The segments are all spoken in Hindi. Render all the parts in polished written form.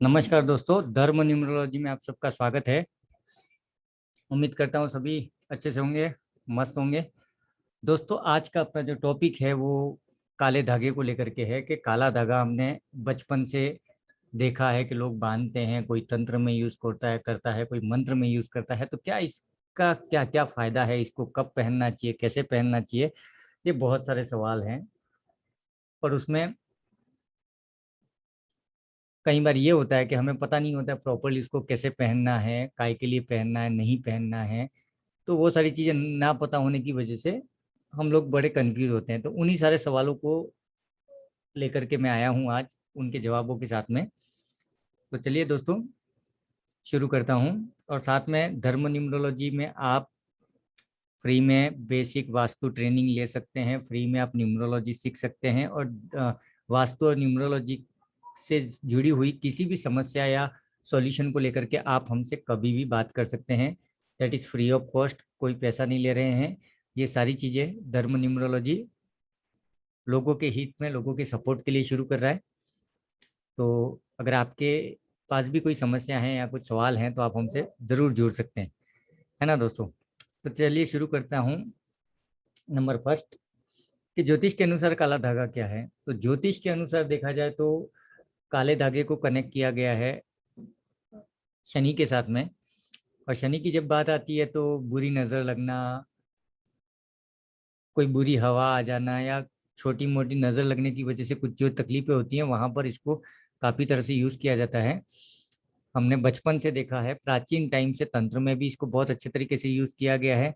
नमस्कार दोस्तों, धर्म न्यूमरोलॉजी में आप सबका स्वागत है। उम्मीद करता हूँ सभी अच्छे से होंगे, मस्त होंगे। दोस्तों, आज का अपना जो टॉपिक है वो काले धागे को लेकर के है कि काला धागा हमने बचपन से देखा है कि लोग बांधते हैं, कोई तंत्र में यूज करता है, कोई मंत्र में यूज करता है। तो क्या इसका क्या क्या फायदा है, इसको कब पहनना चाहिए, कैसे पहनना चाहिए, ये बहुत सारे सवाल हैं। और उसमें कई बार ये होता है कि हमें पता नहीं होता प्रॉपरली इसको कैसे पहनना है, काय के लिए पहनना है, नहीं पहनना है। तो वो सारी चीज़ें ना पता होने की वजह से हम लोग बड़े कंफ्यूज होते हैं। तो उन्हीं सारे सवालों को लेकर के मैं आया हूँ आज, उनके जवाबों के साथ में। तो चलिए दोस्तों, शुरू करता हूँ। और साथ में धर्म न्यूमरोलॉजी में आप फ्री में बेसिक वास्तु ट्रेनिंग ले सकते हैं, फ्री में आप न्यूमरोलॉजी सीख सकते हैं। और वास्तु और न्यूमरोलॉजी से जुड़ी हुई किसी भी समस्या या सॉल्यूशन को लेकर के आप हमसे कभी भी बात कर सकते हैं। That is free of cost, कोई पैसा नहीं ले रहे हैं। ये सारी चीज़ें धर्म न्यूमरोलॉजी लोगों के हित में, लोगों के सपोर्ट के लिए शुरू कर रहा है। तो अगर आपके पास भी कोई समस्या है या कुछ सवाल हैं तो आप हमसे ज़रूर जुड़ सकते हैं, है ना दोस्तों। तो चलिए शुरू करता हूँ। नंबर फर्स्ट, कि ज्योतिष के अनुसार काला धागा क्या है। तो ज्योतिष के अनुसार देखा जाए तो काले धागे को कनेक्ट किया गया है शनि के साथ में। और शनि की जब बात आती है तो बुरी नज़र लगना, कोई बुरी हवा आ जाना, या छोटी मोटी नज़र लगने की वजह से कुछ जो तकलीफें होती हैं वहाँ पर इसको काफ़ी तरह से यूज़ किया जाता है। हमने बचपन से देखा है, प्राचीन टाइम से तंत्र में भी इसको बहुत अच्छे तरीके से यूज़ किया गया है।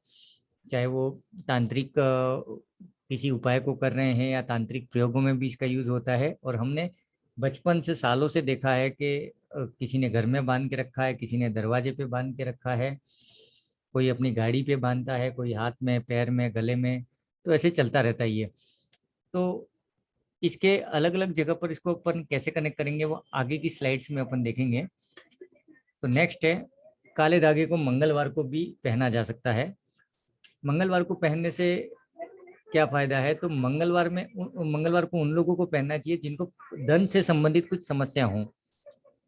चाहे वो तांत्रिक किसी उपाय को कर रहे हैं या तांत्रिक प्रयोगों में भी इसका यूज़ होता है। और हमने बचपन से सालों से देखा है कि किसी ने घर में बांध के रखा है, किसी ने दरवाजे पे बांध के रखा है, कोई अपनी गाड़ी पे बांधता है, कोई हाथ में, पैर में, गले में। तो ऐसे चलता रहता है ये। तो इसके अलग अलग जगह पर इसको अपन कैसे कनेक्ट करेंगे वो आगे की स्लाइड्स में अपन देखेंगे। तो नेक्स्ट है, काले धागे को मंगलवार को भी पहना जा सकता है। मंगलवार को पहनने से क्या फायदा है। तो मंगलवार को उन लोगों को पहनना चाहिए जिनको धन से संबंधित कुछ समस्या हो,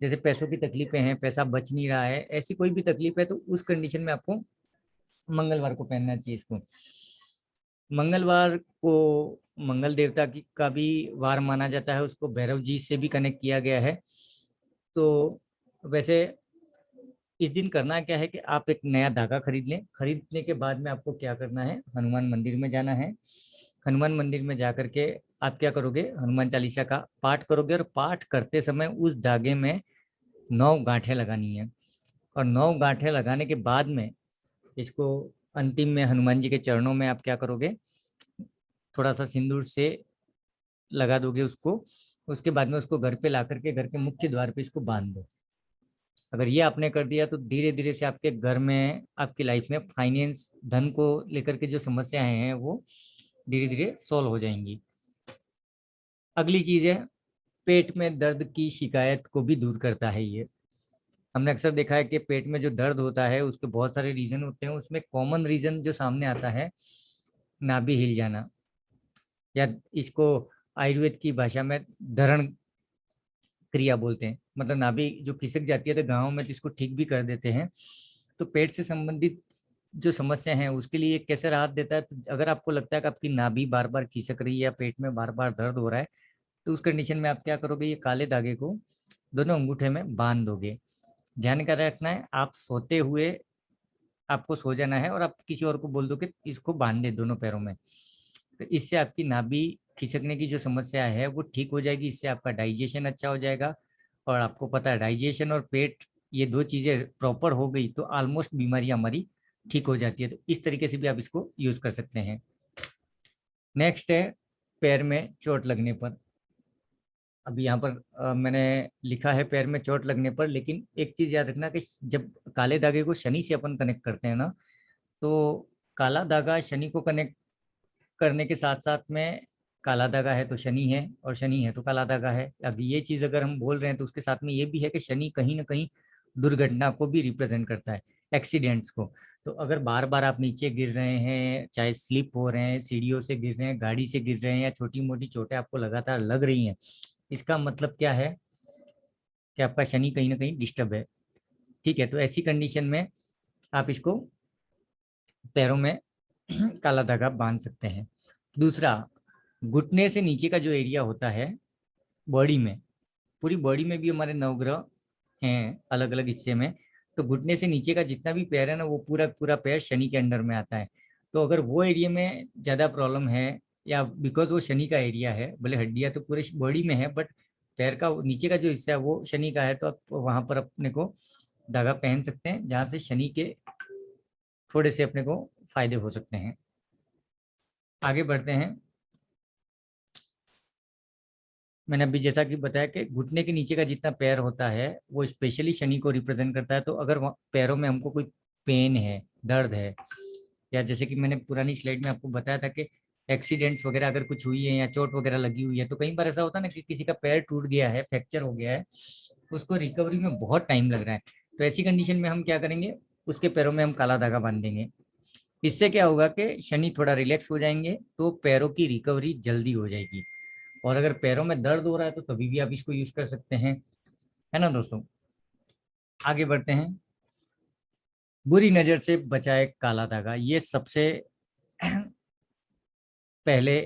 जैसे पैसों की तकलीफें हैं, पैसा बच नहीं रहा है, ऐसी कोई भी तकलीफ है तो उस कंडीशन में आपको मंगलवार को पहनना चाहिए इसको। मंगलवार को मंगल देवता की का भी वार माना जाता है, उसको भैरव जी से भी कनेक्ट किया गया है। तो वैसे इस दिन करना क्या है कि आप एक नया धागा खरीद लें। खरीदने के बाद में आपको क्या करना है, हनुमान मंदिर में जाना है। हनुमान मंदिर में जा करके आप क्या करोगे, हनुमान चालीसा का पाठ करोगे। और पाठ करते समय उस धागे में 9 गांठें लगानी है। और 9 गांठें लगाने के बाद में इसको अंतिम में हनुमान जी के चरणों में आप क्या करोगे, थोड़ा सा सिंदूर से लगा दोगे उसको। उसके बाद में उसको घर पे ला करके घर के मुख्य द्वार पे इसको बांध दो। अगर ये आपने कर दिया तो धीरे धीरे से आपके घर में, आपकी लाइफ में फाइनेंस, धन को लेकर के जो समस्याएं हैं वो धीरे धीरे सॉल्व हो जाएंगी। अगली चीज है, पेट में दर्द की शिकायत को भी दूर करता है ये। हमने अक्सर देखा है कि पेट में जो दर्द होता है उसके बहुत सारे रीजन होते हैं। उसमें कॉमन रीजन जो सामने आता है, नाभि हिल जाना, या इसको आयुर्वेद की भाषा में धरण क्रिया बोलते हैं। मतलब नाभि जो खिसक जाती है तो गाँव में तो इसको ठीक भी कर देते हैं। तो पेट से संबंधित जो समस्या है उसके लिए ये कैसे राहत देता है। तो अगर आपको लगता है कि आपकी नाभि बार बार खिसक रही है या पेट में बार बार दर्द हो रहा है, तो उस कंडीशन में आप क्या करोगे, ये काले धागे को दोनों अंगूठे में बांध दोगे। ध्यान का रखना है, आप सोते हुए आपको सो जाना है और आप किसी और को बोल दो कि इसको बांध दे दोनों पैरों में। तो इससे आपकी नाभि खिसकने की जो समस्या है वो ठीक हो जाएगी। इससे आपका डाइजेशन अच्छा हो जाएगा। और आपको पता है, डाइजेशन और पेट, ये दो चीज़ें प्रॉपर हो गई तो ऑलमोस्ट बीमारी हमारी ठीक हो जाती है। तो इस तरीके से भी आप इसको यूज़ कर सकते हैं। नेक्स्ट है, पैर में चोट लगने पर। अभी यहाँ पर मैंने लिखा है पैर में चोट लगने पर, लेकिन एक चीज़ याद रखना कि जब काले धागे को शनि से अपन कनेक्ट करते हैं ना, तो काला धागा शनि को कनेक्ट करने के साथ साथ में, काला धागा है तो शनि है, और शनि है तो काला धागा है। अब ये चीज अगर हम बोल रहे हैं तो उसके साथ में ये भी है कि शनि कहीं ना कहीं दुर्घटना को भी रिप्रेजेंट करता है, एक्सीडेंट्स को। तो अगर बार बार आप नीचे गिर रहे हैं, चाहे स्लिप हो रहे हैं, सीढ़ियों से गिर रहे हैं, गाड़ी से गिर रहे हैं, या छोटी मोटी चोटें आपको लगातार लग रही हैं, इसका मतलब क्या है कि आपका शनि कहीं ना कहीं डिस्टर्ब है। ठीक है, तो ऐसी कंडीशन में आप इसको पैरों में काला धागा बांध सकते हैं। दूसरा, घुटने से नीचे का जो एरिया होता है बॉडी में, पूरी बॉडी में भी हमारे नवग्रह हैं अलग अलग हिस्से में, तो घुटने से नीचे का जितना भी पैर है ना, वो पूरा पूरा पैर शनि के अंडर में आता है। तो अगर वो एरिया में ज़्यादा प्रॉब्लम है, या बिकॉज वो शनि का एरिया है, भले हड्डियाँ तो पूरे बॉडी में है बट पैर का नीचे का जो हिस्सा है वो शनि का है, तो आप वहाँ पर अपने को धागा पहन सकते हैं, जहाँ से शनि के थोड़े से अपने को फायदे हो सकते हैं। आगे बढ़ते हैं। मैंने अभी जैसा कि बताया कि घुटने के नीचे का जितना पैर होता है वो स्पेशली शनि को रिप्रेजेंट करता है। तो अगर पैरों में हमको कोई पेन है, दर्द है, या जैसे कि मैंने पुरानी स्लाइड में आपको बताया था कि एक्सीडेंट्स वगैरह अगर कुछ हुई है या चोट वगैरह लगी हुई है, तो कई बार ऐसा होता है ना कि किसी का पैर टूट गया है, फ्रैक्चर हो गया है, उसको रिकवरी में बहुत टाइम लग रहा है। तो ऐसी कंडीशन में हम क्या करेंगे, उसके पैरों में हम काला धागा बांध देंगे। इससे क्या होगा कि शनि थोड़ा रिलैक्स हो जाएंगे, तो पैरों की रिकवरी जल्दी हो जाएगी। और अगर पैरों में दर्द हो रहा है तो तभी भी आप इसको यूज कर सकते हैं, है ना दोस्तों। आगे बढ़ते हैं। बुरी नजर से बचाए काला धागा, ये सबसे पहले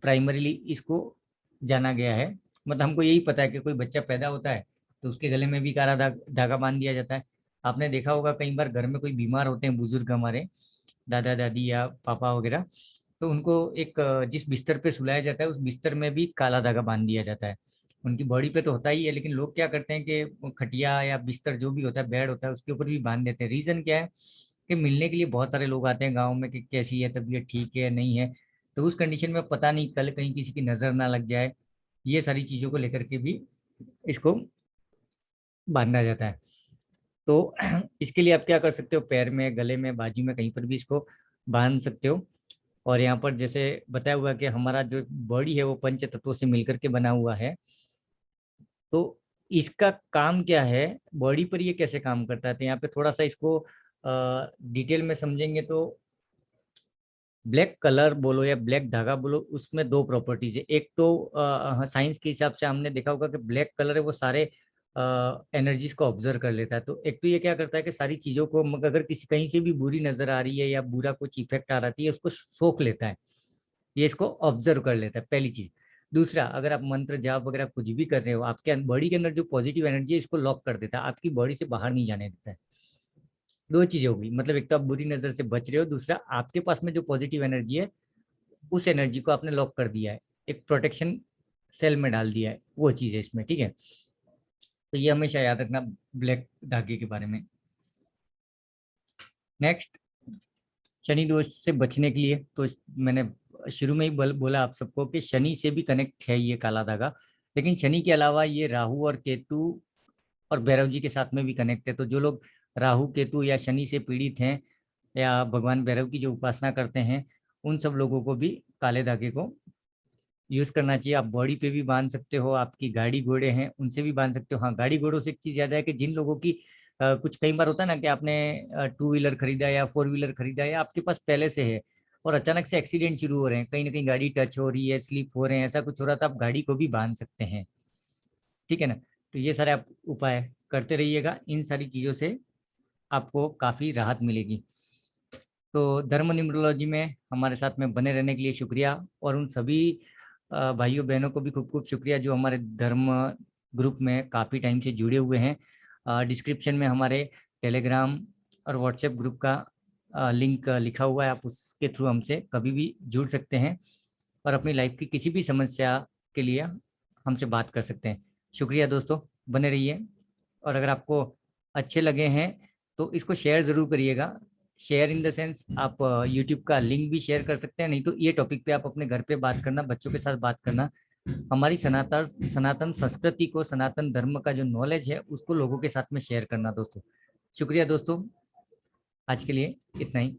प्राइमरीली इसको जाना गया है। मतलब हमको यही पता है कि कोई बच्चा पैदा होता है तो उसके गले में भी काला धागा बांध दिया जाता है। आपने देखा होगा कई बार घर में कोई बीमार होते हैं बुजुर्ग हमारे, दादा दादी या पापा वगैरह, तो उनको एक जिस बिस्तर पे सुलाया जाता है उस बिस्तर में भी काला धागा बांध दिया जाता है। उनकी बॉडी पे तो होता ही है, लेकिन लोग क्या करते हैं कि वो खटिया या बिस्तर जो भी होता है, बेड होता है, उसके ऊपर भी बांध देते हैं। रीजन क्या है कि मिलने के लिए बहुत सारे लोग आते हैं गाँव में कि कैसी है तबीयत, ठीक है नहीं है, तो उस कंडीशन में पता नहीं कल कहीं किसी की नज़र ना लग जाए, ये सारी चीज़ों को लेकर के भी इसको बांधा जाता है। तो इसके लिए आप क्या कर सकते हो, पैर में, गले में, बाजू में, कहीं पर भी इसको बांध सकते हो। और यहाँ पर जैसे बताया हुआ कि हमारा जो बॉडी है वो पंच तत्वों से मिलकर के बना हुआ है। तो इसका काम क्या है, बॉडी पर ये कैसे काम करता है, तो यहाँ पे थोड़ा सा इसको डिटेल में समझेंगे तो ब्लैक कलर बोलो या ब्लैक धागा बोलो, उसमें दो प्रॉपर्टीज है। एक तो साइंस के हिसाब से हमने देखा होगा कि ब्लैक कलर है वो सारे एनर्जीज को ऑब्जर्व कर लेता है। तो एक तो ये क्या करता है कि सारी चीजों को, अगर किसी कहीं से भी बुरी नजर आ रही है या बुरा कुछ इफेक्ट आ रहा है, उसको सोख लेता है, ये इसको ऑब्जर्व कर लेता है, पहली चीज। दूसरा, अगर आप मंत्र जाप वगैरह कुछ भी कर रहे हो, आपके बॉडी के अंदर जो पॉजिटिव एनर्जी है इसको लॉक कर देता है, आपकी बॉडी से बाहर नहीं जाने देता है। दो चीजें होगी, मतलब एक तो आप बुरी नजर से बच रहे हो, दूसरा आपके पास में जो पॉजिटिव एनर्जी है उस एनर्जी को आपने लॉक कर दिया है, एक प्रोटेक्शन सेल में डाल दिया है, वो चीज़ है इसमें। ठीक है, तो ये हमेशा याद रखना ब्लैक धागे के बारे में। नेक्स्ट, शनि दोष से बचने के लिए तो मैंने शुरू में ही बोला आप सबको कि शनि से भी कनेक्ट है ये काला धागा, लेकिन शनि के अलावा ये राहु और केतु और भैरव जी के साथ में भी कनेक्ट है। तो जो लोग राहु केतु या शनि से पीड़ित हैं या भगवान भैरव की जो उपासना करते हैं, उन सब लोगों को भी काले धागे को यूज करना चाहिए। आप बॉडी पे भी बांध सकते हो, आपकी गाड़ी घोड़े हैं उनसे भी बांध सकते हो। हाँ, गाड़ी घोड़ों से एक चीज याद है कि जिन लोगों की कुछ कई बार होता है ना कि आपने टू व्हीलर खरीदा या फोर व्हीलर खरीदा या आपके पास पहले से है और अचानक से एक्सीडेंट शुरू हो रहे हैं, कहीं ना कहीं गाड़ी टच हो रही है, स्लिप हो रहे हैं, ऐसा कुछ हो रहा था, आप गाड़ी को भी बांध सकते हैं। ठीक है ना, तो ये सारे आप उपाय करते रहिएगा, इन सारी चीज़ों से आपको काफ़ी राहत मिलेगी। तो धर्म न्यूमरोलॉजी में हमारे साथ में बने रहने के लिए शुक्रिया, और उन सभी भाइयों बहनों को भी खूब खूब शुक्रिया जो हमारे धर्म ग्रुप में काफ़ी टाइम से जुड़े हुए हैं। डिस्क्रिप्शन में हमारे टेलीग्राम और व्हाट्सएप ग्रुप का लिंक लिखा हुआ है, आप उसके थ्रू हमसे कभी भी जुड़ सकते हैं और अपनी लाइफ की किसी भी समस्या के लिए हमसे बात कर सकते हैं। शुक्रिया दोस्तों, बने रहिए। और अगर आपको अच्छे लगे हैं तो इसको शेयर ज़रूर करिएगा। शेयर इन द सेंस आप यूट्यूब का लिंक भी शेयर कर सकते हैं, नहीं तो ये टॉपिक पे आप अपने घर पे बात करना, बच्चों के साथ बात करना, हमारी सनातन सनातन संस्कृति को, सनातन धर्म का जो नॉलेज है उसको लोगों के साथ में शेयर करना दोस्तों। शुक्रिया दोस्तों, आज के लिए इतना ही।